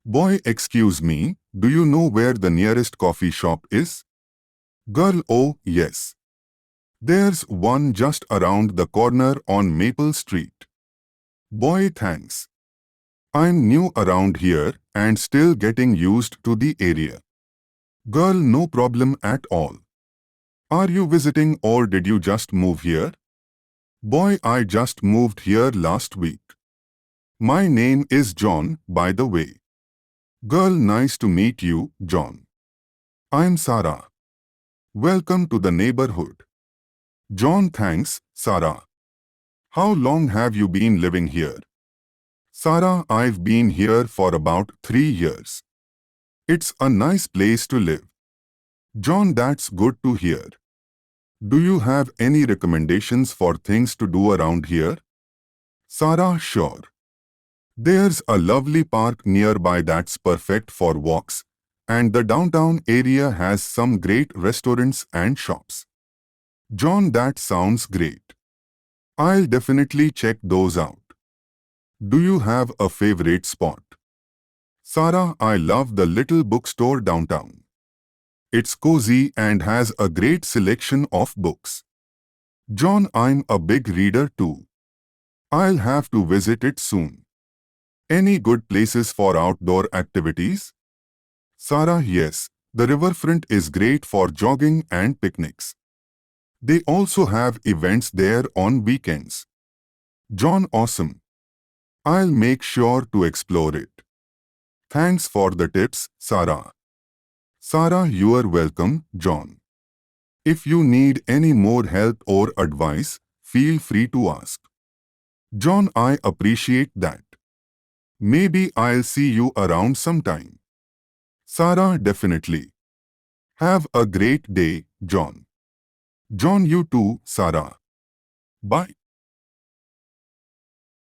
Boy, excuse me, do you know where the nearest coffee shop is? Girl, oh, yes. There's one just around the corner on Maple Street. Boy, thanks. I'm new around here and still getting used to the area. Girl, no problem at all. Are you visiting or did you just move here? Boy, I just moved here last week. My name is John, by the way. Girl, nice to meet you, John. I'm Sara. Welcome to the neighborhood. John, thanks, Sara. How long have you been living here? Sara, I've been here for about 3 years. It's a nice place to live. John, that's good to hear. Do you have any recommendations for things to do around here? Sara, sure. There's a lovely park nearby that's perfect for walks, and the downtown area has some great restaurants and shops. John, that sounds great. I'll definitely check those out. Do you have a favorite spot? Sara, I love the little bookstore downtown. It's cozy and has a great selection of books. John, I'm a big reader too. I'll have to visit it soon. Any good places for outdoor activities? Sara, yes, the riverfront is great for jogging and picnics. They also have events there on weekends. John, awesome. I'll make sure to explore it. Thanks for the tips, Sara. Sara, you are welcome, John. If you need any more help or advice, feel free to ask. John, I appreciate that. Maybe I'll see you around sometime. Sara, definitely. Have a great day, John. John, you too, Sara. Bye.